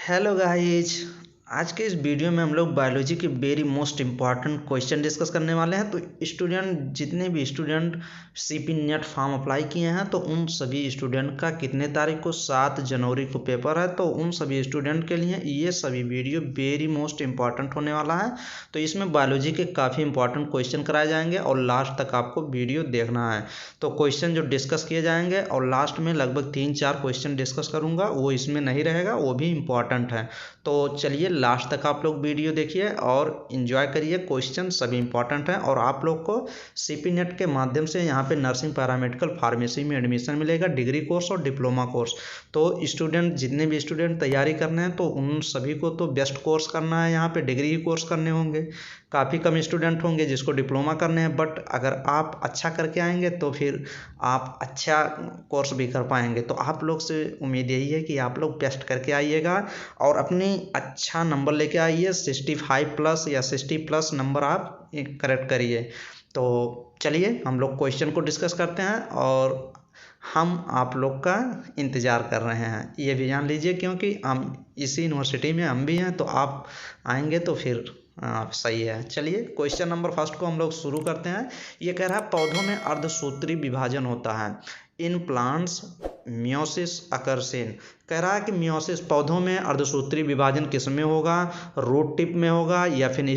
Hello guys. आज के इस वीडियो में हम लोग बायोलॉजी के very most important question discuss करने वाले हैं। तो स्टूडेंट जितने भी student CP net form apply किए हैं तो उन सभी स्टूडेंट का कितने तारीख को 7 जनवरी को पेपर है। तो उन सभी स्टूडेंट के लिए ये सभी वीडियो वेरी मोस्ट इम्पॉर्टेंट होने वाला है। तो इसमें बायोलॉजी के काफ़ी इंपॉर्टेंट क्वेश्चन कराए जाएंगे और लास्ट तक आपको वीडियो देखना है। तो क्वेश्चन जो डिस्कस किए जाएंगे और लास्ट में लगभग 3-4 क्वेश्चन डिस्कस करूँगा, वो इसमें नहीं रहेगा, वो भी इम्पॉर्टेंट है। तो चलिए लास्ट तक आप लोग वीडियो देखिए और इन्जॉय करिए। क्वेश्चन सभी इंपॉर्टेंट हैं और आप लोग को सीपी नेट के माध्यम से यहाँ पे नर्सिंग पैरामेडिकल फार्मेसी में एडमिशन मिलेगा, डिग्री कोर्स और डिप्लोमा कोर्स। तो स्टूडेंट जितने भी स्टूडेंट तैयारी करने हैं तो उन सभी को तो बेस्ट कोर्स करना है, यहाँ पे डिग्री कोर्स करने होंगे। काफ़ी कम स्टूडेंट होंगे जिसको डिप्लोमा करने हैं, बट अगर आप अच्छा करके आएंगे तो फिर आप अच्छा कोर्स भी कर पाएंगे। तो आप लोग से उम्मीद यही है कि आप लोग बेस्ट करके आइएगा और अपनी अच्छा नंबर लेके आइए। 65+ या 60+ नंबर आप करेक्ट करिए। तो चलिए हम लोग क्वेश्चन को डिस्कस करते हैं और हम आप लोग का इंतज़ार कर रहे हैं, ये भी जान लीजिए, क्योंकि हम इसी यूनिवर्सिटी में हम भी हैं। तो आप आएंगे तो फिर सही है। चलिए क्वेश्चन नंबर फर्स्ट को हम लोग शुरू करते हैं। ये कह रहा है पौधों में अर्धसूत्री विभाजन होता है। In plants meiosis occurs in. कह रहा है कि मियोसिस पौधों में अर्धसूत्री विभाजन किस में होगा, रूट टिप में होगा या फिर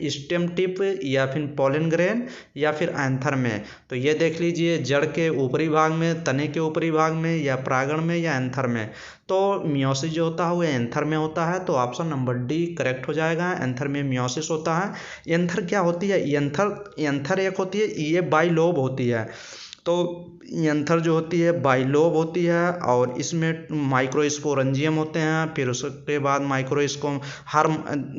स्टेम टिप या फिर पॉलन ग्रेन या फिर एंथर में। तो ये देख लीजिए, जड़ के ऊपरी भाग में, तने के ऊपरी भाग में या परागण में या एंथर में। तो मियोसिस जो होता है वो एंथर में होता है। तो ऑप्शन नंबर डी करेक्ट हो जाएगा। एंथर में मियोसिस होता है। एंथर क्या होती है? एंथर एक होती है, ये बाइलोब होती है। तो एंथर जो होती है बाइलोब होती है और इसमें माइक्रोस्पोरेंजियम होते हैं। फिर उसके बाद हर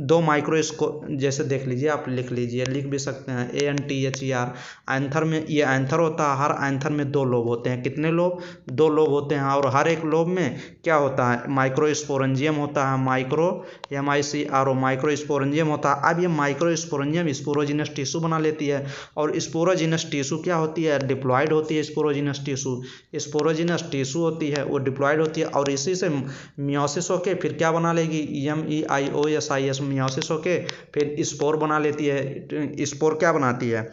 2 माइक्रोस्को, जैसे देख लीजिए, आप लिख लीजिए, लिख भी सकते हैं ANTHER। एंथर में ये एंथर होता है। हर एंथर में 2 लोब होते हैं। कितने लोब? 2 लोब होते हैं। और हर एक लोब में क्या होता है? माइक्रोस्पोरेंजियम होता है। माइक्रोस्पोरेंजियम होता है। अब ये माइक्रोस्पोरेंजियम स्पोरोजिनस टिश्यू बना लेती है और स्पोरोजिनस टिश्यू क्या होती है? डिप्लॉयड होती है। स्पोरोजिनस टिश्यू होती है, वो डिप्लॉयड होती है और इसी से मियोसिस होके फिर क्या बना लेगी? MEIOSIS मियोसिस होके फिर स्पोर बना लेती है। स्पोर क्या बनाती है?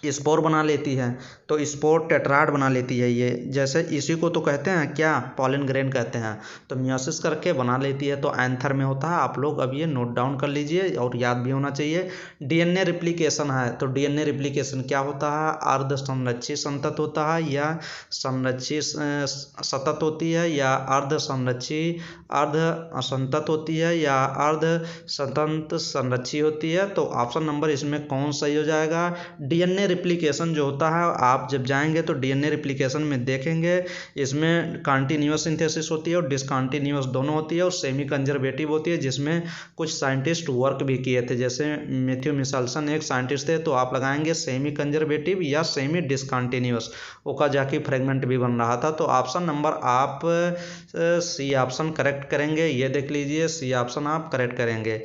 स्पोर बना लेती है। तो स्पोर टेट्राड बना लेती है। ये जैसे इसी को तो कहते हैं क्या? पॉलन ग्रेन कहते हैं। तो मियोसिस करके बना लेती है। तो एंथर में होता है। आप लोग अब ये नोट डाउन कर लीजिए और याद भी होना चाहिए। DNA रिप्लिकेशन है। तो DNA रिप्लिकेशन क्या होता है? अर्ध संरक्षित संतत होता है या संरक्षित सतत होती है या अर्ध संरक्षित अर्ध असंतत होती है या अर्ध स्वतंत्र संरक्षित होती है। तो ऑप्शन नंबर इसमें कौन सही हो जाएगा? DNA रिप्लिकेशन जो होता है, आप जब जाएंगे तो DNA रिप्लिकेशन में देखेंगे, इसमें कॉन्टिन्यूअस सिंथेसिस होती है और डिसकॉन्टिन्यूअस दोनों होती है और सेमी कंजर्वेटिव होती है, जिसमें कुछ साइंटिस्ट वर्क भी किए थे। जैसे मैथ्यू मिशेल्सन एक साइंटिस्ट थे। तो आप लगाएंगे सेमी कंजर्वेटिव या सेमी डिसकॉन्टिन्यूअस। ओकाजाकी फ्रेगमेंट भी बन रहा था। तो ऑप्शन नंबर आप सी ऑप्शन करेक्ट करेंगे। ये देख लीजिए, सी ऑप्शन आप करेक्ट करेंगे।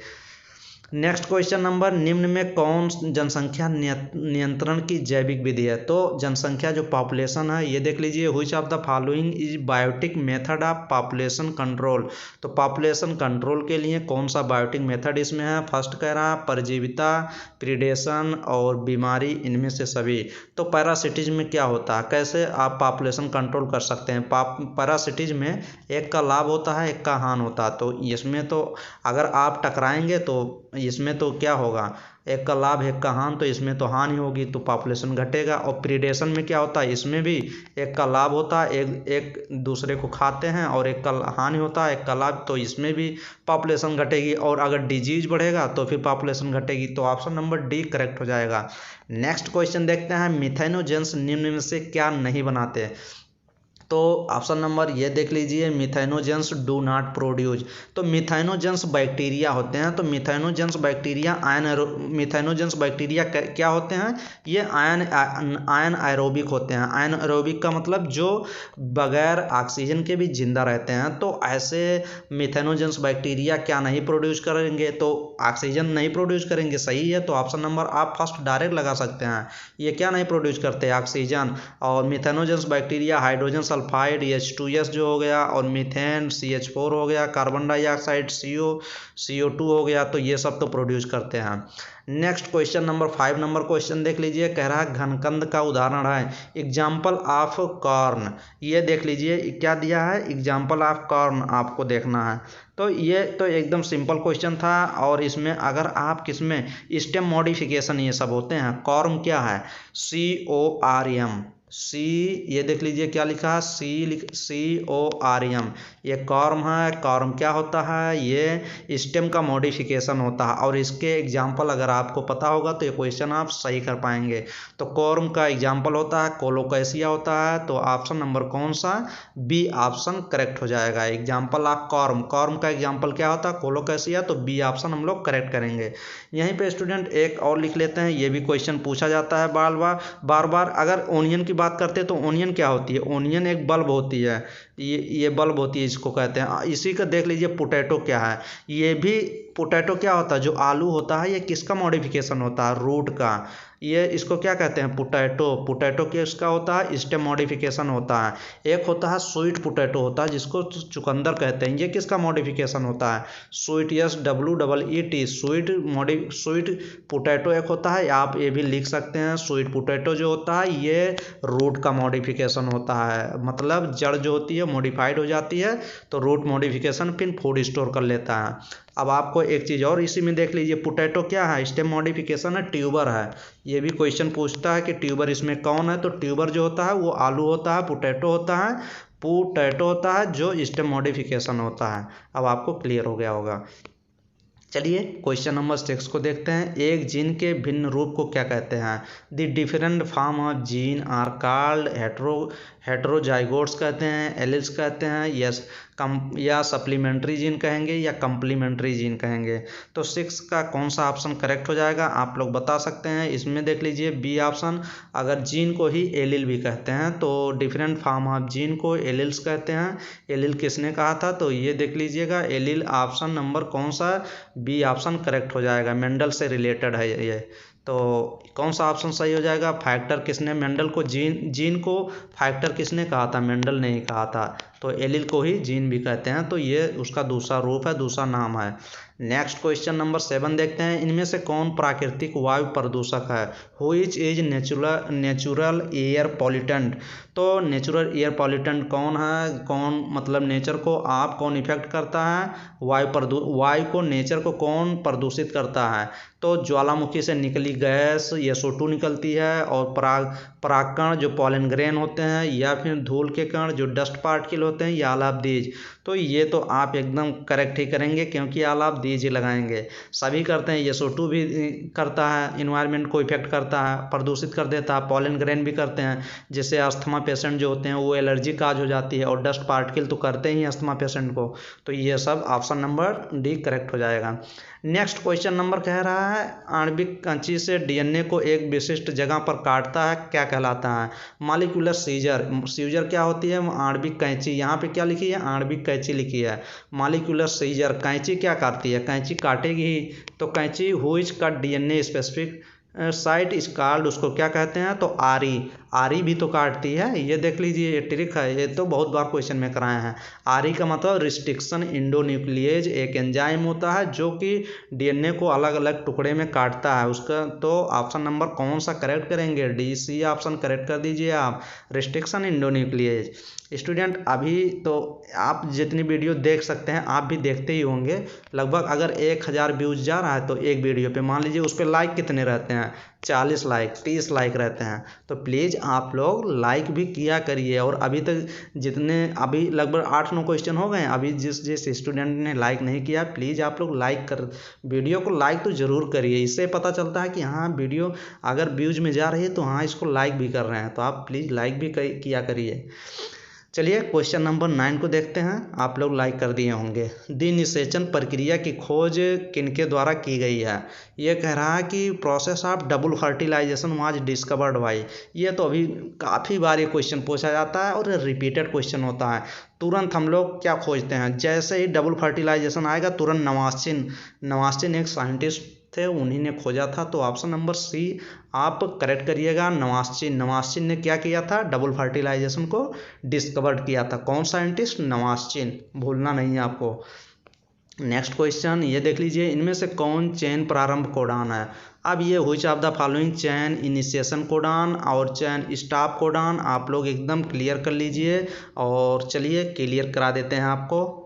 नेक्स्ट क्वेश्चन नंबर, निम्न में कौन जनसंख्या नियंत्रण की जैविक विधि है? तो जनसंख्या जो पॉपुलेशन है, ये देख लीजिए, which of the following is biotic method of population control. तो पॉपुलेशन कंट्रोल के लिए कौन सा बायोटिक मेथड इसमें है? फर्स्ट कह रहा है परजीविता, प्रीडेशन और बीमारी, इनमें से सभी। तो पैरासिटिज्म में क्या होता है? कैसे आप पॉपुलेशन कंट्रोल कर सकते हैं? पैरासिटिज्म में एक का लाभ होता है, एक का हानि होता है। तो इसमें तो अगर आप टकराएंगे तो इसमें तो क्या होगा? एक का लाभ, एक का हानि। तो इसमें तो हानि होगी, तो पॉपुलेशन घटेगा। और प्रीडेशन में क्या होता है? इसमें भी एक का लाभ होता है, एक दूसरे को खाते हैं, और एक का हानि होता है, एक का लाभ। तो इसमें भी पॉपुलेशन घटेगी। और अगर डिजीज बढ़ेगा तो फिर पॉपुलेशन घटेगी। तो ऑप्शन नंबर डी करेक्ट हो जाएगा। नेक्स्ट क्वेश्चन देखते हैं, मिथेनोजेंस निम्न में से क्या नहीं बनाते? तो ऑप्शन नंबर ये देख लीजिए, मिथेनोजेंस डू नॉट प्रोड्यूस। तो मिथेनोजेंस बैक्टीरिया होते हैं। तो मिथेनोजेंस बैक्टीरिया क्या होते हैं? ये आयन एरोबिक होते हैं। आयन एरोबिक का मतलब जो बगैर ऑक्सीजन के भी जिंदा रहते हैं। तो ऐसे मिथेनोजेंस बैक्टीरिया क्या नहीं प्रोड्यूस करेंगे? तो ऑक्सीजन नहीं प्रोड्यूस करेंगे, सही है। तो ऑप्शन नंबर आप फर्स्ट डायरेक्ट लगा सकते हैं। ये क्या नहीं प्रोड्यूस करते? ऑक्सीजन। और methanogens bacteria hydrogen sulphide H2S जो हो गया, और मीथेन CH4 हो गया, कार्बन डाइऑक्साइड CO2 हो गया, तो ये सब तो प्रोड्यूस करते हैं। Next question number 5 number question देख लीजिए, कह रहा है घनकंद का उदाहरण है, एग्जाम्पल ऑफ कॉर्न। ये देख लीजिए क्या दिया है, एग्जाम्पल ऑफ कॉर्न आपको देखना है। तो ये तो एकदम सिंपल क्वेश्चन था, और इसमें अगर आप किसमें स्टेम मॉडिफिकेशन ये सब होते हैं। कॉर्म क्या है, CORM, ये देख लीजिए क्या लिखा है, CORM, ये कॉर्म है। कॉर्म क्या होता है, ये स्टेम का मॉडिफिकेशन होता है, और इसके एग्जाम्पल अगर आपको पता होगा तो ये क्वेश्चन आप सही कर पाएंगे। तो कॉर्म का एग्जाम्पल होता है कोलोकैसिया होता है, तो ऑप्शन नंबर कौन सा, बी ऑप्शन करेक्ट हो जाएगा। एग्जाम्पल ऑफ कॉर्म, कॉर्म का एग्जाम्पल क्या होता है, कोलोकैसिया, तो बी ऑप्शन हम लोग करेक्ट करेंगे। यहीं पे स्टूडेंट एक और लिख लेते हैं, ये भी क्वेश्चन पूछा जाता है बार बार। अगर ओनियन की बात करते हैं तो ओनियन क्या होती है, ओनियन एक बल्ब होती है, ये बल्ब होती है, इसको कहते हैं। इसी का देख लीजिए पोटैटो क्या है, ये भी पोटैटो क्या होता है, जो आलू होता है, ये किसका मॉडिफिकेशन होता है, रूट का। ये इसको क्या कहते हैं, पोटैटो किसका होता है, स्टेम मॉडिफिकेशन होता है। एक होता है स्वीट पोटैटो होता है, जिसको चुकंदर कहते हैं, ये किसका मॉडिफिकेशन होता है, स्वीट, SWEET, स्वीट पोटैटो एक होता है। आप ये भी लिख सकते हैं, स्वीट पोटैटो जो होता है ये रूट का मॉडिफिकेशन होता है, मतलब जड़ जो होती है मॉडिफाइड हो जाती है, तो रूट मॉडिफिकेशन फिर फूड स्टोर कर लेता है। अब आपको एक चीज़ और इसी में देख लीजिए, पोटैटो क्या है, स्टेम मॉडिफिकेशन है, ट्यूबर है। ये भी क्वेश्चन पूछता है कि ट्यूबर इसमें कौन है, तो ट्यूबर जो होता है वो आलू होता है, पोटैटो होता है जो स्टेम मॉडिफिकेशन होता है। अब आपको क्लियर हो गया होगा। चलिए क्वेश्चन नंबर 6 को देखते हैं, एक जीन के भिन्न रूप को क्या कहते हैं, the different form of gene are called heterozygotes कहते हैं, एलिल्स कहते हैं, या सप्लीमेंट्री जीन कहेंगे, या कंप्लीमेंट्री जीन कहेंगे। तो 6 का कौन सा ऑप्शन करेक्ट हो जाएगा, आप लोग बता सकते हैं। इसमें देख लीजिए बी ऑप्शन, अगर जीन को ही एलिल भी कहते हैं तो डिफरेंट फॉर्म ऑफ जीन को एलिल्स कहते हैं। एलिल किसने कहा था, तो ये देख लीजिएगा एलिल ऑप्शन नंबर कौन सा, बी ऑप्शन करेक्ट हो जाएगा, मेंडल से रिलेटेड है ये। तो कौन सा ऑप्शन सही हो जाएगा, फैक्टर किसने मेंडल को जीन को फैक्टर किसने कहा था, मेंडल ने ही कहा था, तो एलिल को ही जीन भी कहते हैं, तो ये उसका दूसरा रूप है, दूसरा नाम है। नेक्स्ट क्वेश्चन नंबर 7 देखते हैं, इनमें से कौन प्राकृतिक वायु प्रदूषक है, which is natural air pollutant. तो नेचुरल एयर पॉल्यूटेंट कौन है, कौन मतलब नेचर को कौन इफेक्ट करता है, वायु को नेचर को कौन प्रदूषित करता है, तो ज्वालामुखी से निकली गैस SO2 निकलती है, और परागकण जो पॉलन ग्रेन होते हैं, या फिर धूल के कण जो डस्ट पार्टिकल होते हैं, या ऑल ऑफ दीज। तो ये तो आप एकदम करेक्ट ही करेंगे, क्योंकि ऑल ऑफ दीज ही लगाएंगे, सभी करते हैं। SO2 भी करता है, इन्वायरमेंट को इफेक्ट करता है, प्रदूषित कर देता है, पॉलन ग्रेन भी करते हैं, जिससे अस्थमा पेशेंट जो होते हैं वो एलर्जी काज हो जाती है, और डस्ट पार्टिकल तो करते ही अस्थमा पेशेंट को। तो ये सब ऑप्शन नंबर डी करेक्ट हो जाएगा। नेक्स्ट क्वेश्चन नंबर कह रहा है, आणविक कैंची से DNA को एक विशिष्ट जगह पर काटता है, क्या कहलाता है, मॉलिक्यूलर सीजर क्या होती है, आणविक कैंची, यहाँ पे क्या लिखी है, आणविक कैंची लिखी है, मॉलिक्यूलर सीजर, कैंची क्या काटती है, कैंची काटेगी ही, तो कैंची which cut DNA specific site इस कॉल्ड, उसको क्या कहते हैं, तो आरी भी तो काटती है। ये देख लीजिए ये ट्रिक है, ये तो बहुत बार क्वेश्चन में कराए हैं। आरी का मतलब रिस्ट्रिक्शन इंडोन्यूक्लिएज, एक एंजाइम होता है जो कि DNA को अलग अलग टुकड़े में काटता है उसका। तो ऑप्शन नंबर कौन सा करेक्ट करेंगे, DC ऑप्शन करेक्ट कर दीजिए आप, रिस्ट्रिक्शन इंडोन्यूक्लिएज। स्टूडेंट अभी तो आप जितनी वीडियो देख सकते हैं आप भी देखते ही होंगे, लगभग अगर 1000 व्यूज जा रहा है तो एक वीडियो पे मान लीजिए उस पर लाइक कितने रहते हैं, 40 लाइक 30 लाइक रहते हैं। तो प्लीज़ आप लोग लाइक भी किया करिए, और अभी तक जितने अभी लगभग 8-9 क्वेश्चन हो गए, अभी जिस स्टूडेंट ने लाइक नहीं किया प्लीज़ आप लोग वीडियो को लाइक तो ज़रूर करिए। इससे पता चलता है कि हाँ वीडियो अगर व्यूज में जा रही है तो हाँ इसको लाइक भी कर रहे हैं, तो आप प्लीज़ लाइक भी किया करिए। चलिए क्वेश्चन नंबर 9 को देखते हैं, आप लोग लाइक कर दिए होंगे। दी निषेचन प्रक्रिया की खोज किनके द्वारा की गई है, ये कह रहा है कि process of double fertilisation was discovered by. ये तो अभी काफ़ी बार ये क्वेश्चन पूछा जाता है और रिपीटेड क्वेश्चन होता है। तुरंत हम लोग क्या खोजते हैं, जैसे ही डबल फर्टिलाइजेशन आएगा तुरंत नवास्चिन एक साइंटिस्ट थे उन्हीं ने खोजा था। तो ऑप्शन नंबर सी आप करेक्ट करिएगा। नवास्चिन ने क्या किया था? डबल फर्टिलाइजेशन को डिस्कवर्ड किया था। कौन साइंटिस्ट? नवास्चिन, भूलना नहीं है आपको। नेक्स्ट क्वेश्चन ये देख लीजिए, इनमें से कौन चेन प्रारंभ कोडान है? अब ये which of the following chain initiation codon और चेन स्टॉप कोडान आप लोग एकदम क्लियर कर लीजिए। और चलिए क्लियर करा देते हैं आपको।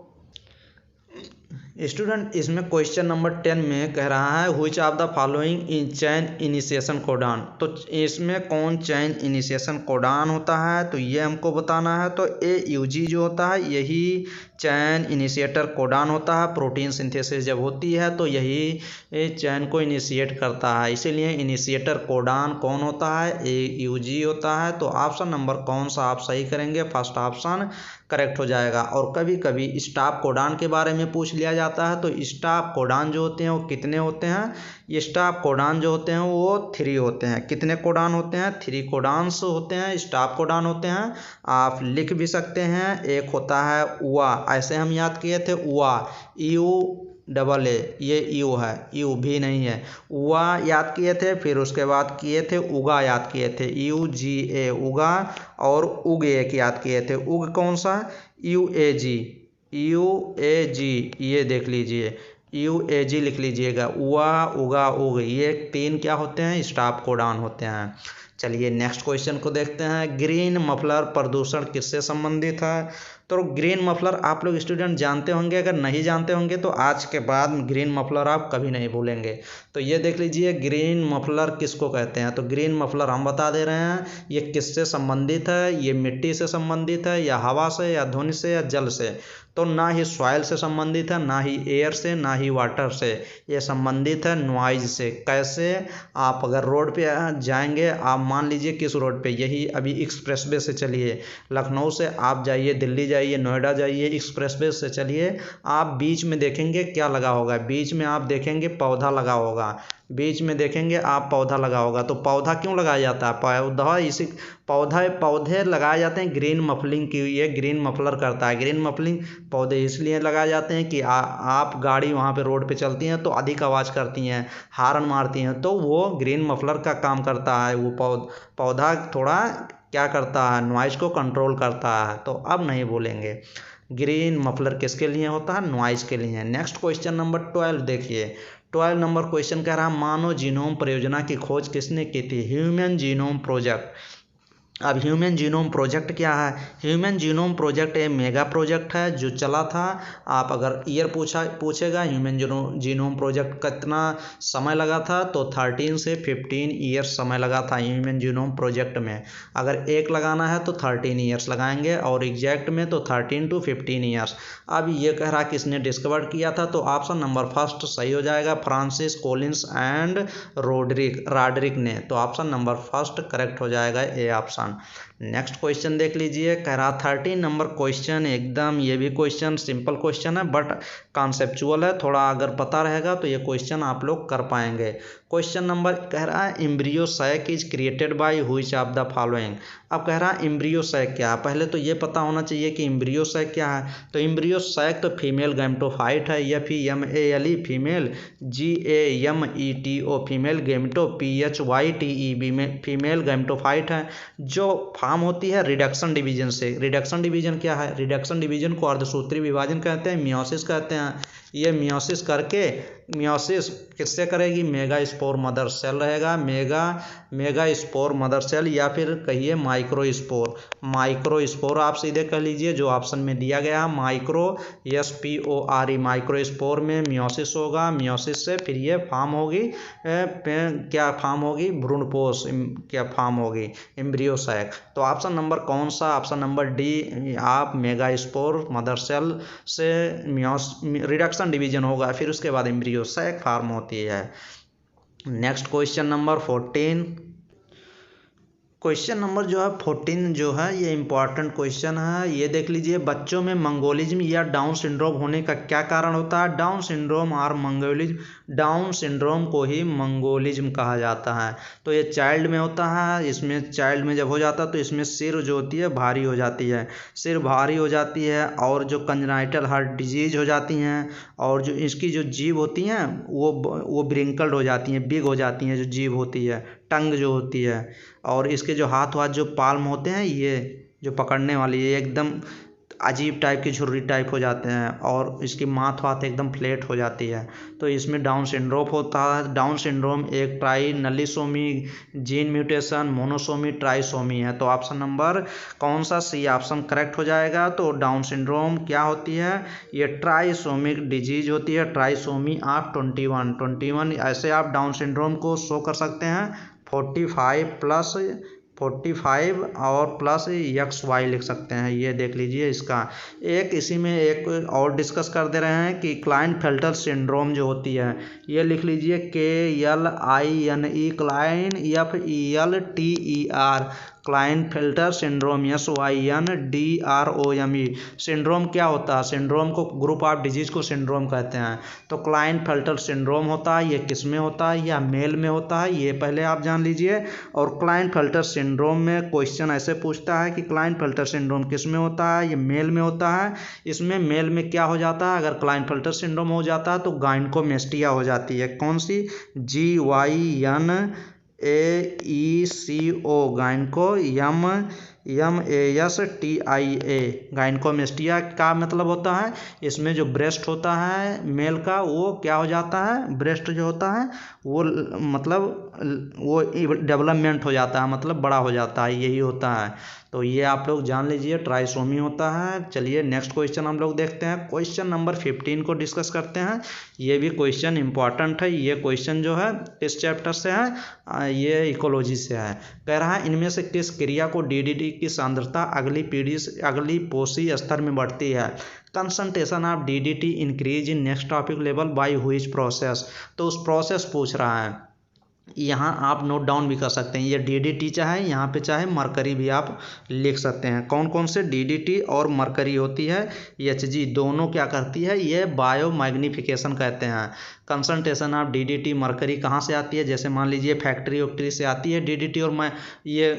स्टूडेंट इसमें क्वेश्चन नंबर 10 में कह रहा है which of the following in chain initiation codon. तो इसमें कौन चैन इनिशिएशन कोडान होता है? तो ये हमको बताना है। तो AUG जो होता है यही चैन इनिशिएटर कोडान होता है। प्रोटीन सिंथेसिस जब होती है तो यही चैन को इनिशिएट करता है, इसीलिए इनिशिएटर कोडान कौन होता है? AUG होता है। तो ऑप्शन नंबर कौन सा आप सही करेंगे? फर्स्ट ऑप्शन करेक्ट हो जाएगा। और कभी कभी स्टॉप कोडान के बारे में पूछ लिया जाता है। तो स्टॉप कोडान जो होते हैं वो कितने होते हैं? स्टॉप कोडान जो होते हैं वो 3 होते हैं। कितने कोडान होते हैं? 3 कोडान्स होते हैं, स्टॉप कोडान होते हैं। आप लिख भी सकते हैं। एक होता है UA, ऐसे हम याद किए थे UA, UAA, ये यू है, यू भी नहीं है। UA याद किए थे, फिर उसके बाद किए थे UGA याद किए थे, UGA UGA, और UG एक याद किए थे। UG कौन सा? UAG, ये देख लीजिए, UAG लिख लीजिएगा। UA UGA UG ये 3 क्या होते हैं? स्टॉप कोडान होते हैं। चलिए नेक्स्ट क्वेश्चन को देखते हैं। ग्रीन मफलर प्रदूषण किससे संबंधित है? तो ग्रीन मफलर आप लोग स्टूडेंट जानते होंगे, अगर नहीं जानते होंगे तो आज के बाद ग्रीन मफलर आप कभी नहीं भूलेंगे। तो ये देख लीजिए ग्रीन मफलर किसको कहते हैं? तो ग्रीन मफलर हम बता दे रहे हैं ये किससे संबंधित है। ये मिट्टी से संबंधित है, या हवा से, या ध्वनि से, या जल से। तो ना ही सॉइल से संबंधित है, ना ही एयर से, ना ही वाटर से। ये संबंधित है नॉइज से। कैसे? आप अगर रोड पे जाएंगे, आप मान लीजिए किस रोड पे, यही अभी एक्सप्रेसवे से चलिए, लखनऊ से आप जाइए, दिल्ली जाइए, नोएडा जाइए, एक्सप्रेसवे से चलिए, आप बीच में देखेंगे क्या लगा होगा? बीच में आप देखेंगे पौधा लगा होगा। बीच में देखेंगे आप पौधा लगा होगा। तो पौधा क्यों लगाया जाता है? पौधा इसी पौधे लगाए जाते हैं ग्रीन मफलिंग की। ये ग्रीन मफलर करता है। ग्रीन मफलिंग पौधे इसलिए लगाए जाते हैं कि आप गाड़ी वहाँ पे रोड पे चलती हैं तो अधिक आवाज़ करती हैं, हार्न मारती हैं, तो वो ग्रीन मफलर का काम करता है। वो पौधा थोड़ा क्या करता है? नॉइज को कंट्रोल करता है। तो अब नहीं बोलेंगे। ग्रीन मफलर किसके लिए होता है? नॉइज के लिए। नेक्स्ट क्वेश्चन नंबर 12 देखिए। 12 नंबर क्वेश्चन कह रहा है मानव जीनोम परियोजना की खोज किसने की थी? Human genome project. अब ह्यूमन जीनोम प्रोजेक्ट क्या है? ह्यूमन जीनोम प्रोजेक्ट एक मेगा प्रोजेक्ट है जो चला था। आप अगर ईयर पूछेगा ह्यूमन जीनोम प्रोजेक्ट कितना समय लगा था, तो 13 से 15 ईयर्स समय लगा था ह्यूमन जीनोम प्रोजेक्ट में। अगर एक लगाना है तो 13 ईयर्स लगाएंगे, और एग्जैक्ट में तो 13 to 15 ईयर्स। अब ये कह रहा किसने डिस्कवर किया था? तो ऑप्शन नंबर फर्स्ट सही हो जाएगा, फ्रांसिस कॉलिंस एंड रॉड्रिक ने। तो ऑप्शन नंबर फर्स्ट करेक्ट हो जाएगा, ए ऑप्शन। नेक्स्ट क्वेश्चन देख लीजिए। कह रहा 13 नंबर क्वेश्चन एकदम, ये भी क्वेश्चन सिंपल क्वेश्चन है बट कॉन्सेप्चुअल है। थोड़ा अगर पता रहेगा तो ये क्वेश्चन आप लोग कर पाएंगे। क्वेश्चन नंबर कह रहा है embryo sac is created by which of the following. अब कह रहा है एम्ब्रियो सैक क्या है? पहले तो ये पता होना चाहिए कि एम्ब्रियो सैक क्या है। तो एम्ब्रियो सैक तो फीमेल गैमेटोफाइट है, FEMALE female, GAMETO female, gameto PHYTE में फीमेल गैमेटोफाइट है, जो फॉर्म होती है रिडक्शन डिवीजन से। रिडक्शन डिवीजन क्या है? रिडक्शन डिवीजन को अर्धसूत्री विभाजन कहते हैं, मियोसिस कहते हैं। ये मियोसिस करके, मियोसिस किससे करेगी? मेगा स्पोर मदर सेल रहेगा, मेगा स्पोर मदर सेल, या फिर कहिए माइक्रो स्पोर। माइक्रो स्पोर आप सीधे कह लीजिए, जो ऑप्शन में दिया गया माइक्रो, SPORE माइक्रो स्पोर में मियोसिस होगा। मियोसिस से फिर ये फॉर्म होगी क्या फॉर्म होगी? भ्रूणपोष क्या फॉर्म होगी? Embryo sac. तो ऑप्शन नंबर कौन सा? ऑप्शन नंबर डी आप मेगा स्पोर मदर सेल से रिडक्शन डिवीजन होगा, फिर उसके बाद एम्ब्रियो सैक फॉर्म होती है। Next question number 14। Question number जो है 14 जो है ये इम्पॉर्टेंट क्वेश्चन है। ये देख लीजिए, बच्चों में मंगोलिज्म या डाउन सिंड्रोम होने का क्या कारण होता है। डाउन सिंड्रोम और मंगोलिज्म, डाउन सिंड्रोम को ही मंगोलिज्म कहा जाता है। तो ये चाइल्ड में होता है। इसमें चाइल्ड में जब हो जाता है तो इसमें सिर जो होती है भारी हो जाती है, सिर भारी हो जाती है, और जो कंजनाइटल हार्ट डिजीज हो जाती हैं, और जो इसकी जो जीभ होती हैं वो ब्रिंकल्ड हो जाती हैं, बिग हो जाती हैं जो जीभ होती है, टंग जो होती है, और इसके जो हाथ जो पाल्म होते हैं ये जो पकड़ने वाली ये एकदम अजीब टाइप की झुर्री टाइप हो जाते हैं, और इसकी माथ एकदम फ्लैट हो जाती है। तो इसमें डाउन सिंड्रोम होता है। डाउन सिंड्रोम एक try नलीसोमी gene mutation, monosomy, trisomy है। तो ऑप्शन नंबर कौन सा, सी ऑप्शन करेक्ट हो जाएगा। तो डाउन सिंड्रोम क्या होती है, ये ट्राइसोमिक डिजीज होती है, ट्राइसोमी ऑफ 21। ऐसे आप डाउन सिंड्रोम को शो कर सकते हैं 45 और प्लस XY लिख सकते हैं। ये देख लीजिए इसका एक, इसी में एक और डिस्कस कर दे रहे हैं कि क्लाइनफेल्टर सिंड्रोम जो होती है ये लिख लीजिए KLINE, Kline FELTER, Klinefelter syndrome SYNDROME। Syndrome क्या होता है, सिंड्रोम को ग्रुप ऑफ डिजीज को सिंड्रोम कहते हैं। तो क्लाइनफेल्टर सिंड्रोम होता है, ये किस में होता है, या मेल में होता है, ये पहले आप जान लीजिए। और क्लाइनफेल्टर सिंड्रोम में क्वेश्चन ऐसे पूछता है कि क्लाइनफेल्टर सिंड्रोम किस में होता है, ये मेल में होता है। इसमें मेल में क्या हो जाता है, अगर क्लाइनफेल्टर सिंड्रोम हो जाता है तो गाइनकोमेस्टिया हो जाती है। कौन सी, GYNAECO, गाइनको, MASTIA, गाइनकोमेस्टिया का मतलब होता है इसमें जो ब्रेस्ट होता है मेल का वो क्या हो जाता है, ब्रेस्ट जो होता है वो मतलब वो डेवलपमेंट हो जाता है, मतलब बड़ा हो जाता है, यही होता है। तो ये आप लोग जान लीजिए ट्राइसोमी होता है। चलिए नेक्स्ट क्वेश्चन हम लोग देखते हैं। क्वेश्चन नंबर 15 को डिस्कस करते हैं। ये भी क्वेश्चन इंपॉर्टेंट है। ये क्वेश्चन जो है किस चैप्टर से है, ये इकोलॉजी से है। कह रहा है इनमें से किस क्रिया को DDT की सांद्रता अगली पोषी स्तर में बढ़ती है। Concentration of DDT increase in next topic level by which process. तो उस प्रोसेस पूछ रहा है, यहाँ आप नोट डाउन भी कर सकते हैं। ये DDT चाहे यहाँ पे चाहे मरकरी भी आप लिख सकते हैं। कौन कौन से DDT और मरकरी होती है, HG दोनों क्या करती है, ये बायो मैग्नीफिकेशन कहते हैं। कंसंट्रेशन ऑफ DDT मरकरी कहाँ से आती है, जैसे मान लीजिए फैक्ट्री वैक्ट्री से आती है DDT और ये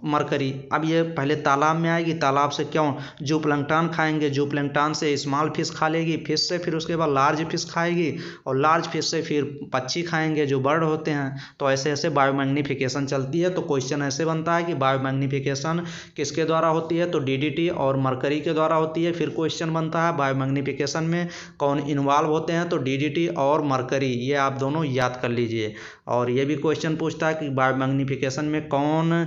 मरकरी। अब ये पहले तालाब में आएगी, तालाब से क्यों जूप्लैंक्टन खाएंगे, जूप्लैंक्टन से स्मॉल फिश खा लेगी, फिश से फिर उसके बाद लार्ज फिश खाएगी, और लार्ज फिश से फिर पक्षी खाएंगे जो बर्ड होते हैं। तो ऐसे ऐसे बायोमैग्निफिकेशन चलती है। तो क्वेश्चन ऐसे बनता है कि बायोमैग्निफिकेशन किसके द्वारा होती है, तो DDT और मरकरी के द्वारा होती है। फिर क्वेश्चन बनता है बायोमैग्निफिकेशन में कौन इन्वॉल्व होते हैं, तो DDT और मरकरी, ये आप दोनों याद कर लीजिए। और ये भी क्वेश्चन पूछता है कि बायोमैग्निफिकेशन में कौन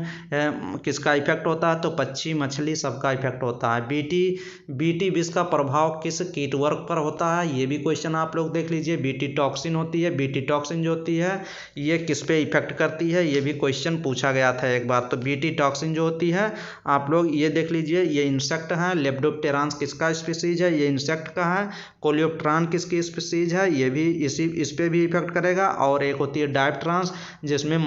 किसका इफेक्ट होता है, तो पक्षी मछली सबका इफेक्ट होता है। बीटी विष का प्रभाव किस कीटवर्ग पर होता है, ये भी क्वेश्चन आप लोग देख लीजिए। बीटी टॉक्सिन होती है, बीटी टॉक्सिन जो होती है ये किस पे इफेक्ट करती है, ये भी क्वेश्चन पूछा गया था एक बार। तो बीटी टॉक्सिन जो होती है आप लोग ये देख लीजिए, ये इंसेक्ट है। लेप्डोप्टेरांस किसका स्पीसीज है, ये इंसेक्ट का है। कोलियोप्ट्रान किसकी स्पीसीज है, ये भी इस पे भी इफेक्ट करेगा। और एक होती है डायप्ट्रांस जिसमें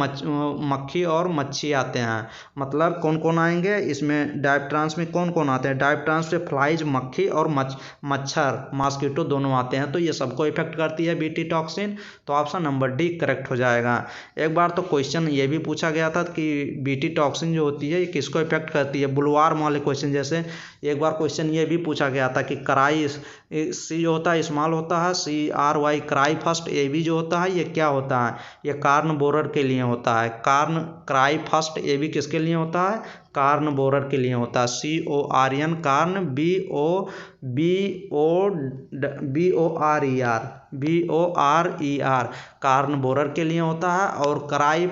मक्खी और मच्छी आते हैं। मतलब कौन कौन आएंगे इसमें, डायप्ट्रांस में कौन कौन आते हैं, डायप्ट्रांस पे फ्लाइज, मक्खी और मच्छर, मॉस्किटो दोनों आते हैं। तो ये सबको इफेक्ट करती है बीटी टॉक्सिन। तो ऑप्शन नंबर डी करेक्ट हो जाएगा। एक बार तो क्वेश्चन ये भी पूछा गया था कि बीटी टॉक्सिन जो होती है ये किसको इफेक्ट करती है, बुलवार्म वाले क्वेश्चन जैसे। एक बार क्वेश्चन ये भी पूछा गया था कि कराई, सी जो होता है स्मॉल होता है, CRY, क्राई फर्स्ट। AB जो होता है ये क्या होता है, ये कार्न बोरर के लिए होता है। क्राई फर्स्ट AB किसके लिए होता है, कार्न बोरर के लिए होता है। CORN, corn, BORER, corn borer के लिए होता है। और क्राई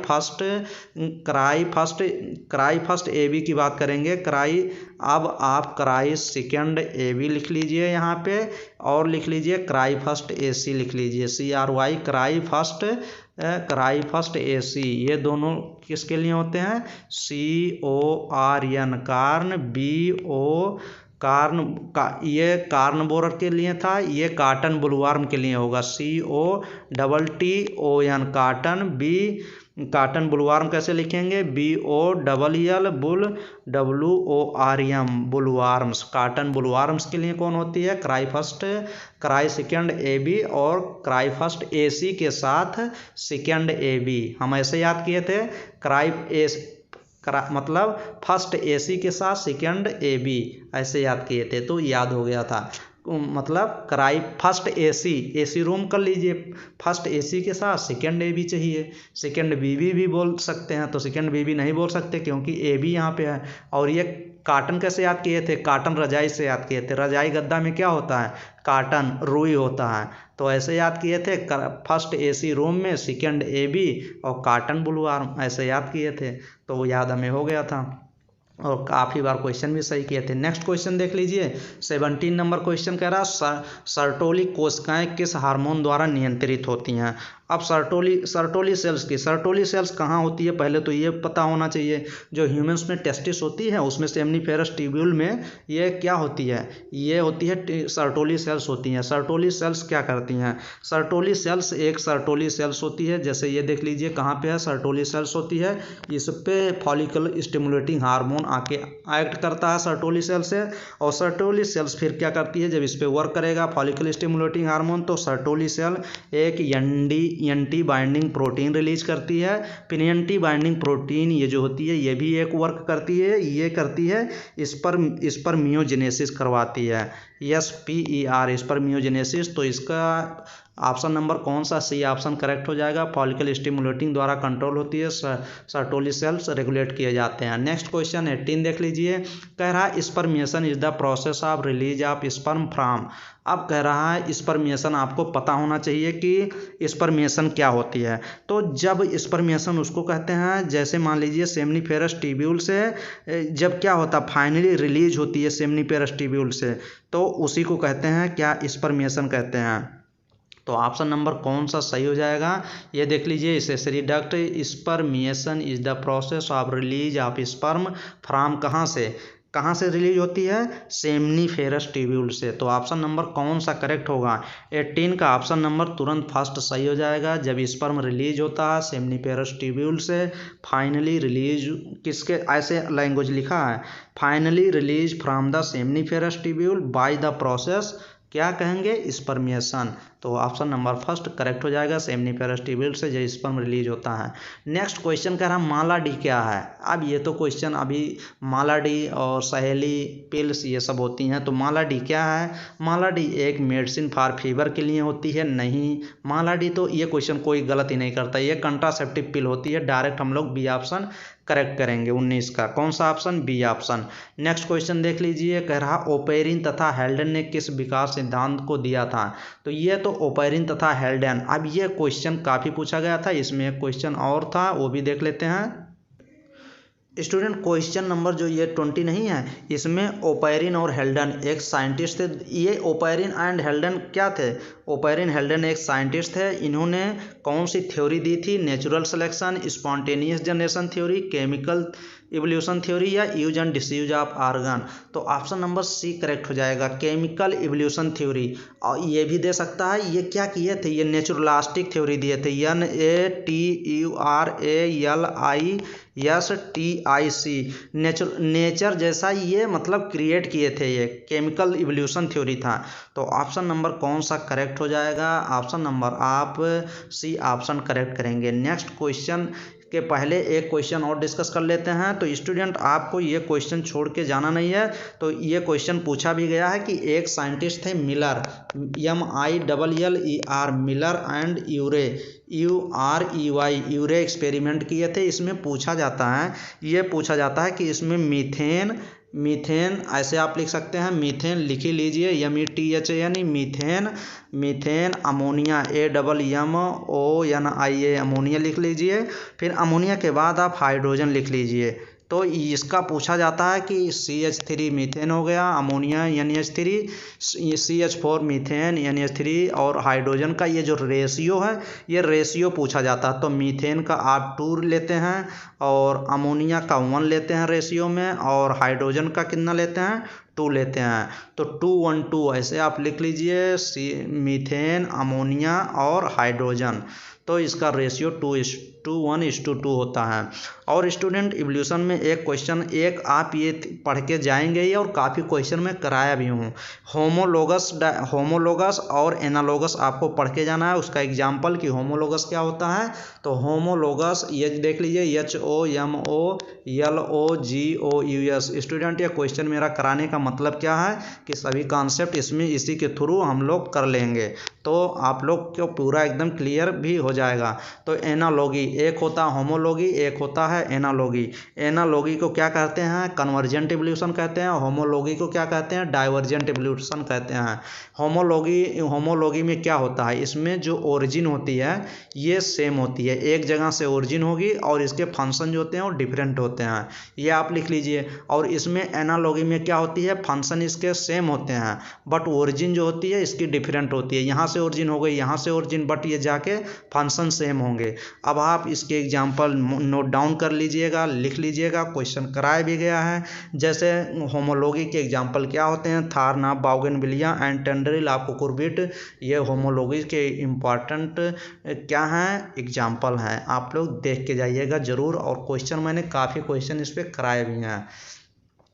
फर्स्ट AB की बात करेंगे, क्राई। अब आप क्राई सेकेंड AB लिख लीजिए यहाँ पे, और लिख लीजिए क्राई फर्स्ट AC लिख लीजिए, CRY, क्राई फर्स्ट AC। ये दोनों किसके लिए होते हैं, CORN, कार्न, ये कार्न बोरर के लिए था, ये काटन बुलवार्म के लिए होगा, COTTON, काटन, कॉटन बुलवार्म कैसे लिखेंगे? BOLL bull WORM बुलवार्म्स। कॉटन बुलवार्म्स के लिए कौन होती है? Cry first, cry second AB और क्राई फर्स्ट AC के साथ सेकेंड AB। हम ऐसे याद किए थे, मतलब फर्स्ट AC के साथ सेकेंड AB, ऐसे याद किए थे तो याद हो गया था। मतलब क्राई फर्स्ट AC रूम कर लीजिए, फर्स्ट AC के साथ सेकेंड AB चाहिए। सेकेंड BB भी बोल सकते हैं, तो सेकेंड BB नहीं बोल सकते क्योंकि AB यहाँ पे है। और ये कॉटन कैसे याद किए थे? कॉटन रजाई से याद किए थे। रजाई गद्दा में क्या होता है? कॉटन रुई होता है, तो ऐसे याद किए थे। फर्स्ट AC रूम में सेकेंड AB और कॉटन बुलवार्म, ऐसे याद किए थे तो वो याद हमें हो गया था और काफ़ी बार क्वेश्चन भी सही किए थे। नेक्स्ट क्वेश्चन देख लीजिए, 17 नंबर क्वेश्चन कह रहा है सर्टोली कोशिकाएं किस हार्मोन द्वारा नियंत्रित होती हैं? अब सर्टोली सेल्स कहाँ होती है पहले तो ये पता होना चाहिए। जो ह्यूमंस में टेस्टिस होती है उसमें सेमनीफेरस ट्यूब्यूल में ये क्या होती है? ये होती है सर्टोली सेल्स होती हैं। सर्टोली सेल्स क्या करती हैं? सर्टोली सेल्स होती है, जैसे ये देख लीजिए कहाँ पे है सर्टोली सेल्स होती है, इस पे फॉलिकल स्टिमुलेटिंग हार्मोन आके एक्ट करता है सर्टोली सेल से। और सर्टोली सेल्स फिर क्या करती है? जब इस पे वर्क करेगा फॉलिकल स्टिमुलेटिंग हार्मोन तो सर्टोली सेल एक एंटी बाइंडिंग प्रोटीन रिलीज करती है। फिर एंटी बाइंडिंग प्रोटीन ये जो होती है ये भी एक वर्क करती है, ये करती है स्पर्मियोजेनेसिस करवाती है, SPER स्पर्मियोजेनेसिस। तो इसका ऑप्शन नंबर कौन सा? सी ऑप्शन करेक्ट हो जाएगा। फॉलिकल स्टिमुलेटिंग द्वारा कंट्रोल होती है, सर्टोली सेल्स रेगुलेट किए जाते हैं। नेक्स्ट क्वेश्चन 18 देख लीजिए, कह रहा है spermiation is the process of release of sperm from. अब कह रहा है स्पर्मिएशन, आपको पता होना चाहिए कि स्पर्मिएशन क्या होती है। तो जब स्पर्मिएशन उसको कहते हैं, जैसे मान लीजिए सेमनीफेरस ट्यूब्यूल से जब क्या होता है फाइनली रिलीज होती है सेमनीफेरस ट्यूब्यूल से, तो उसी को कहते हैं क्या? स्पर्मिएशन कहते हैं। तो ऑप्शन नंबर कौन सा सही हो जाएगा? ये देख लीजिए, सेसेरी duct spermiation is the process of release of sperm from कहाँ से रिलीज होती है? सेमनीफेरस ट्यूब्यूल से। तो ऑप्शन नंबर कौन सा करेक्ट होगा? 18 का ऑप्शन नंबर तुरंत फर्स्ट सही हो जाएगा। जब स्पर्म रिलीज होता है सेमनीफेरस ट्यूब्यूल से, फाइनली रिलीज किसके, ऐसे लैंग्वेज लिखा है, finally release from the seminiferous tubule by the process क्या कहेंगे? स्पर्मिएशन। तो ऑप्शन नंबर फर्स्ट करेक्ट हो जाएगा, सेमनीफेरस ट्यूब्यूल से जो स्पर्म रिलीज होता है। नेक्स्ट क्वेश्चन कह रहा है माला डी क्या है? अब ये तो क्वेश्चन अभी माला डी और सहेली पिल्स ये सब होती हैं, तो माला डी क्या है? माला डी एक मेडिसिन फॉर फीवर के लिए होती है? नहीं, माला डी तो ये क्वेश्चन कोई गलत ही नहीं करता, ये कंट्रासेप्टिव पिल होती है। डायरेक्ट हम लोग बी ऑप्शन करेक्ट करेंगे 19 का। कौन सा option? B option. Next question देख लीजिए, कह रहा ओपेरिन तथा हेल्डन ने किस विकास सिद्धांत को दिया था? तो ये तो ओपेरिन तथा हेल्डन, अब ये क्वेश्चन काफ़ी पूछा गया था, इसमें एक क्वेश्चन और था वो भी देख लेते हैं। स्टूडेंट क्वेश्चन नंबर जो ये 20 नहीं है, इसमें ओपेरिन और हेल्डन एक साइंटिस्ट थे। ये ओपेरिन एंड हेल्डन क्या थे? ओपेरिन हेल्डन एक साइंटिस्ट थे। इन्होंने कौन सी थ्योरी दी थी? Natural selection, spontaneous generation theory, chemical evolution theory या use and disuse of organ. तो ऑप्शन नंबर सी करेक्ट हो जाएगा, केमिकल इवोल्यूशन थ्योरी। और ये भी दे सकता है, ये क्या किए थे? ये नेचुरलिस्टिक थ्योरी दिए थे, NATURALISTIC, नेचर जैसा ये मतलब क्रिएट किए थे, ये केमिकल इवोल्यूशन थ्योरी था। तो ऑप्शन नंबर कौन सा करेक्ट हो जाएगा? ऑप्शन नंबर आप सी ऑप्शन करेक्ट करेंगे। नेक्स्ट क्वेश्चन के पहले एक क्वेश्चन और डिस्कस कर लेते हैं। तो स्टूडेंट आपको ये क्वेश्चन छोड़ के जाना नहीं है। तो ये क्वेश्चन पूछा भी गया है कि एक साइंटिस्ट थे Miller, MILLER, Miller and UREY Urey experiment किए थे। इसमें पूछा जाता है, ये पूछा जाता है कि इसमें मीथेन ऐसे आप लिख सकते हैं, मीथेन लिख ही लीजिए, METHAN, methane, ammonia AMMONIA ammonia लिख लीजिए। फिर अमोनिया के बाद आप हाइड्रोजन लिख लीजिए। तो इसका पूछा जाता है कि CH3 मीथेन हो गया, ammonia NH3, CH4 methane NH3 और हाइड्रोजन का ये जो रेशियो है, ये रेशियो पूछा जाता है। तो मीथेन का आप 2 लेते हैं और अमोनिया का 1 लेते हैं रेशियो में, और हाइड्रोजन का कितना लेते हैं? 2 लेते हैं तो 212 ऐसे आप लिख लीजिए, मीथेन, अमोनिया और हाइड्रोजन। तो इसका रेशियो 2:1:2 होता है। और स्टूडेंट इवोल्यूशन में एक क्वेश्चन एक आप ये पढ़ के जाएंगे ही और काफ़ी क्वेश्चन में कराया भी हूँ। होमोलोगस और एनालोगस आपको पढ़ के जाना है। उसका एग्जाम्पल कि होमोलोगस क्या होता है, तो होमोलोगस ये देख लीजिए HOMOLOGOUS। स्टूडेंट ये क्वेश्चन मेरा कराने का मतलब क्या है कि सभी कॉन्सेप्ट इसमें इसी के थ्रू हम लोग कर लेंगे, तो आप लोग को पूरा एकदम क्लियर भी हो जाएगा। तो एनालॉगी एक होता है होमोलॉगी, एक होता है एनालॉगी। एनालॉगी को क्या कहते हैं, कन्वर्जेंट इवोल्यूशन कहते हैं। होमोलॉगी को क्या कहते हैं, डाइवर्जेंट इवोल्यूशन कहते हैं। होमोलॉगी में क्या होता है, इसमें जो ओरिजिन होती है ये सेम होती है, एक जगह से ओरिजिन होगी और इसके फंक्शन जो होते हैं वो डिफरेंट होते हैं, ये आप लिख लीजिए। और इसमें एनालॉगी में क्या होती है, फंक्शन इसके सेम होते हैं बट ओरिजिन जो होती है इसकी डिफरेंट होती है। यहाँ से ओरिजिन हो गई, यहाँ से ओरिजिन, बट ये जाके फंक्शन सेम होंगे। अब आप इसके एग्जाम्पल नोट डाउन कर लीजिएगा, लिख लीजिएगा, क्वेश्चन कराया भी गया है। जैसे होमोलॉगी के एग्जाम्पल क्या होते हैं, थारना, बाउगेनविलिया एंड टेंड्रिल ऑफ कुकुरबिट, ये होमोलॉगी के इम्पॉर्टेंट क्या हैं, एग्जाम्पल हैं। आप लोग देख के जाइएगा ज़रूर, और क्वेश्चन मैंने काफ़ी क्वेश्चन इस पर कराए भी हैं।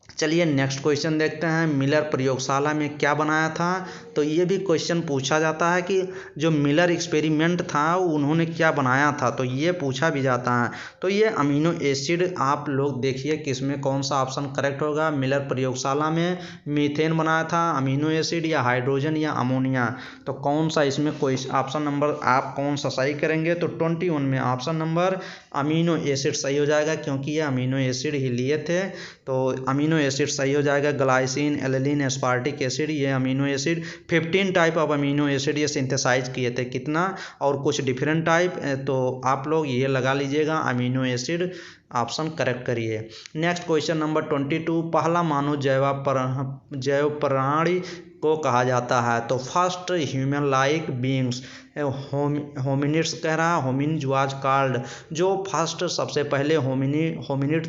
चलिए नेक्स्ट क्वेश्चन देखते हैं, मिलर प्रयोगशाला में क्या बनाया था। तो ये भी क्वेश्चन पूछा जाता है कि जो मिलर एक्सपेरिमेंट था उन्होंने क्या बनाया था, तो ये पूछा भी जाता है। तो ये अमीनो एसिड, आप लोग देखिए किसमें कौन सा ऑप्शन करेक्ट होगा। मिलर प्रयोगशाला में मीथेन बनाया था, अमीनो एसिड या हाइड्रोजन या अमोनिया, तो कौन सा इसमें कोई ऑप्शन नंबर आप कौन सा सही करेंगे। तो 21 में ऑप्शन नंबर अमीनो एसिड सही हो जाएगा, क्योंकि ये अमीनो एसिड ही लिए थे, तो अमीनो एसिड सही हो जाएगा। ग्लाइसिन, एलिलिन, एस्पार्टिक एसिड, ये amino acid 15 type of amino acid ये सिंथेसाइज किए थे, कितना, और कुछ डिफरेंट टाइप, तो आप लोग ये लगा लीजिएगा अमीनो एसिड, ऑप्शन करेक्ट करिए। नेक्स्ट क्वेश्चन नंबर 22, पहला मानव जैव प्राणी को कहा जाता है। तो first human like beings, hominids कह रहा है, होमिनिड वाज कॉल्ड, जो फर्स्ट सबसे पहले होमिनिड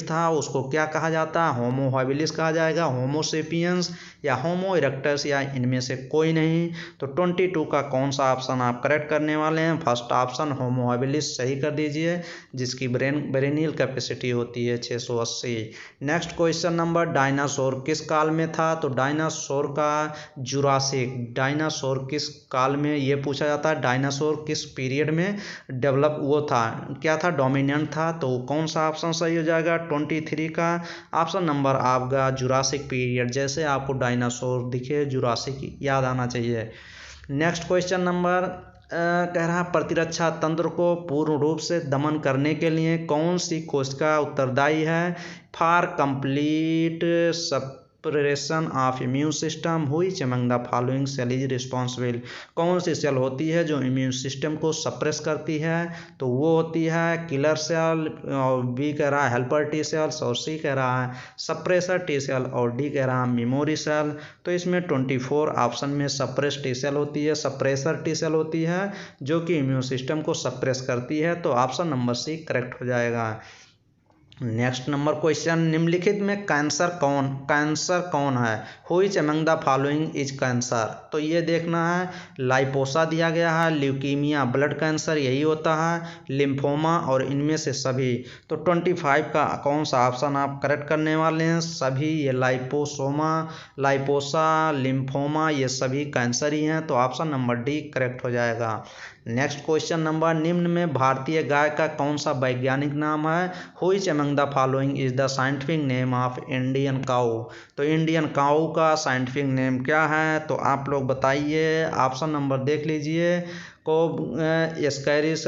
था उसको क्या कहा जाता है, होमो हैबिलिस कहा जाएगा, होमो सेपियंस या होमो इरेक्टस, या इनमें से कोई नहीं। तो 22 का कौन सा ऑप्शन आप करेक्ट करने वाले हैं, फर्स्ट ऑप्शन होमो हैबिलिस सही कर दीजिए, जिसकी ब्रेनियल कैपेसिटी होती है 680। नेक्स्ट क्वेश्चन नंबर, डायनासोर किस काल में था। तो डायनासोर का जुरासिक, डायनासोर किस काल में, ये पूछा जाता है। डायनासोर किस पीरियड में डेवलप वो था, क्या था, डोमिनेंट था, तो कौन सा ऑप्शन सही हो जाएगा। 23 का ऑप्शन नंबर आपका जुरासिक पीरियड, जैसे आपको डायनासोर दिखे जुरासिक याद आना चाहिए। नेक्स्ट क्वेश्चन नंबर कह रहा प्रतिरक्षा तंत्र को पूर्ण रूप से दमन करने के लिए कौन सी कोशिका उत्तरदायी है, for complete suppression of immune system, which among the following cell is responsible, कौन सी सेल होती है जो इम्यून सिस्टम को सप्रेस करती है, तो वो होती है किलर सेल, और बी कह रहा है हेल्पर टी सेल्स, और सी कह रहा है सप्रेसर टी सेल, और डी कह रहा है मेमोरी सेल। तो इसमें 24 ऑप्शन में सप्रेस टी सेल होती है, सप्रेसर टी सेल होती है जो कि इम्यून सिस्टम को सप्रेस करती है, तो ऑप्शन नंबर सी करेक्ट हो जाएगा। नेक्स्ट नंबर क्वेश्चन, निम्नलिखित में कैंसर कौन है, which among the following is cancer, तो ये देखना है। लाइपोसा दिया गया है, ल्यूकीमिया ब्लड कैंसर यही होता है, लिम्फोमा, और इनमें से सभी। तो 25 का कौन सा ऑप्शन आप करेक्ट करने वाले हैं, सभी, ये लाइपोसा, लिम्फोमा, ये सभी कैंसर ही हैं, तो ऑप्शन नंबर डी करेक्ट हो जाएगा। नेक्स्ट क्वेश्चन नंबर, निम्न में भारतीय गाय का कौन सा वैज्ञानिक नाम है, which among the following is the scientific name of Indian cow, तो इंडियन काऊ का साइंटिफिक नेम क्या है, तो आप लोग बताइए, ऑप्शन नंबर देख लीजिए। को एस्कैरिस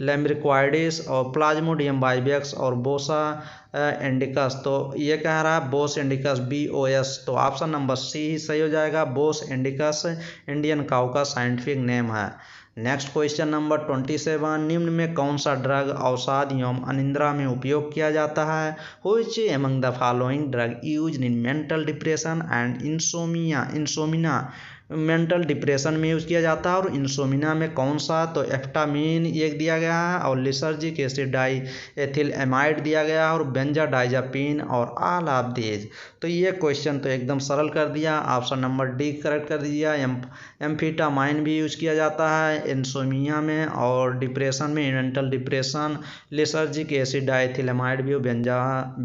लैम्ब्रिक्वाइडिस और प्लाज्मोडियम बाइबेक्स और बोसा इंडिकस, तो ये कह रहा है बोस इंडिकस BOS, तो ऑप्शन नंबर सी ही सही हो जाएगा, बोस इंडिकस इंडियन काऊ का साइंटिफिक नेम है। नेक्स्ट क्वेश्चन नंबर 27, निम्न में कौन सा ड्रग अवसाद एवं अनिद्रा में उपयोग किया जाता है, which among the following drug used in mental depression and insomnia mental depression में यूज़ किया जाता है। और इंसोमिना में कौन सा, तो एफ्टामीन एक दिया गया है और lysergic acid die ethyl amide दिया गया है और बेंजाडाइजापीन और ऑल ऑफ दीज। तो ये क्वेश्चन तो एकदम सरल कर दिया, ऑप्शन नंबर डी करेक्ट कर दिया। एम्फीटामाइन भी यूज किया जाता है इंसोमिया में और डिप्रेशन में, मेंटल डिप्रेशन, लिसर्जिक एसिड डाइथिलमाइड भी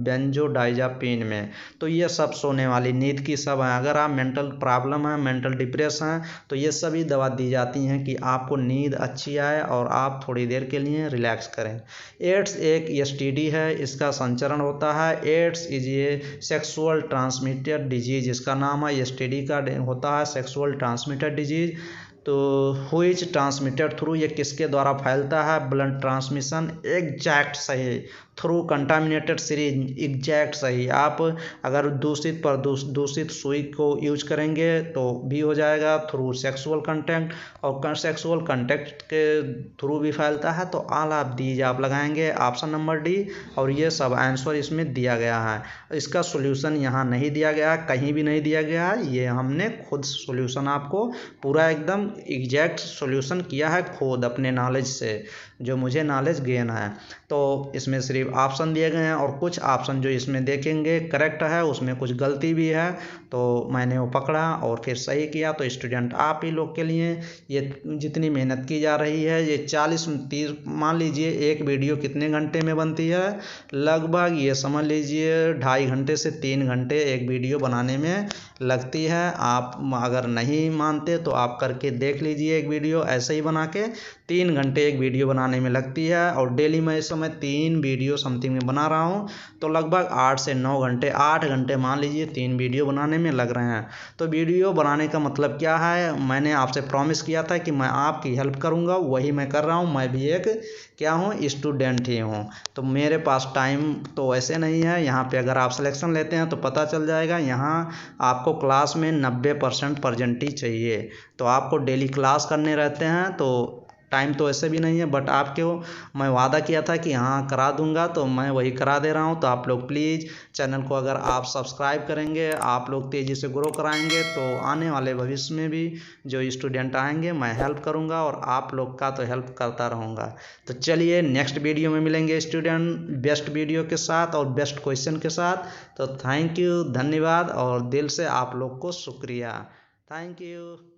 बेंजोडाइजापीन में। तो ये सब सोने वाली नींद की सब है। अगर आप मेंटल प्रॉब्लम है, मेंटल डिप्रेशन है, तो ये सभी दवा दी जाती हैं कि आपको नींद अच्छी आए और आप थोड़ी देर के लिए रिलैक्स करें। एड्स एक एसटीडी है, इसका संचरण होता है। AIDS is a sexual transmitted disease, इसका नाम है, एसटीडी का होता है सेक्सुअल ट्रांसमिटेड डिजीज। तो हुईज ट्रांसमिटेड थ्रू, ये किसके द्वारा फैलता है, ब्लड ट्रांसमिशन। एग्जैक्ट सही, थ्रू कंटामिनेटेड सीरीज, एग्जैक्ट सही। आप अगर दूषित सुई को यूज करेंगे तो भी हो जाएगा, थ्रू सेक्सुअल कंटेक्ट, और सेक्सुअल कंटेक्ट के थ्रू भी फैलता है। तो ऑल ऑफ दीज आप लगाएंगे, ऑप्शन नंबर डी। और ये सब आंसर इसमें दिया गया है। इसका सॉल्यूशन यहाँ नहीं दिया गया, कहीं भी नहीं दिया गया है, ये हमने खुद सॉल्यूशन आपको पूरा एकदम एग्जैक्ट सॉल्यूशन किया है खुद अपने नॉलेज से, जो मुझे नॉलेज गेन है। तो इसमें सिर्फ ऑप्शन दिए गए हैं और कुछ ऑप्शन जो इसमें देखेंगे करेक्ट है, उसमें कुछ गलती भी है, तो मैंने वो पकड़ा और फिर सही किया। तो स्टूडेंट आप ही लोग के लिए ये जितनी मेहनत की जा रही है, ये 40-30 मान लीजिए एक वीडियो कितने घंटे में बनती है, लगभग ये समझ लीजिए 2.5 घंटे से 3 घंटे एक वीडियो बनाने में लगती है। आप अगर नहीं मानते तो आप करके देख लीजिए, एक वीडियो ऐसे ही बना के 3 घंटे एक वीडियो बनाने में लगती है। और डेली मैं इस समय 3 वीडियो समथिंग में बना रहा हूँ, तो लगभग 8 से 9 घंटे, 8 घंटे मान लीजिए 3 वीडियो बनाने में लग रहे हैं। तो वीडियो बनाने का मतलब क्या है, मैंने आपसे प्रॉमिस किया था कि मैं आपकी हेल्प करूँगा, वही मैं कर रहा हूँ। मैं भी एक क्या हूँ, स्टूडेंट ही हूँ। तो मेरे पास टाइम तो ऐसे नहीं है। यहाँ पे अगर आप सिलेक्शन लेते हैं तो पता चल जाएगा, यहाँ आपको क्लास में 90% परसेंटेज चाहिए। तो आपको डेली क्लास करने रहते हैं, तो टाइम तो ऐसे भी नहीं है, बट आपको मैं वादा किया था कि हाँ करा दूंगा, तो मैं वही करा दे रहा हूँ। तो आप लोग प्लीज़ चैनल को अगर आप सब्सक्राइब करेंगे, आप लोग तेज़ी से ग्रो कराएंगे, तो आने वाले भविष्य में भी जो स्टूडेंट आएंगे मैं हेल्प करूँगा और आप लोग का तो हेल्प करता रहूँगा। तो चलिए नेक्स्ट वीडियो में मिलेंगे स्टूडेंट, बेस्ट वीडियो के साथ और बेस्ट क्वेश्चन के साथ। तो थैंक यू, धन्यवाद और दिल से आप लोग को शुक्रिया, थैंक यू।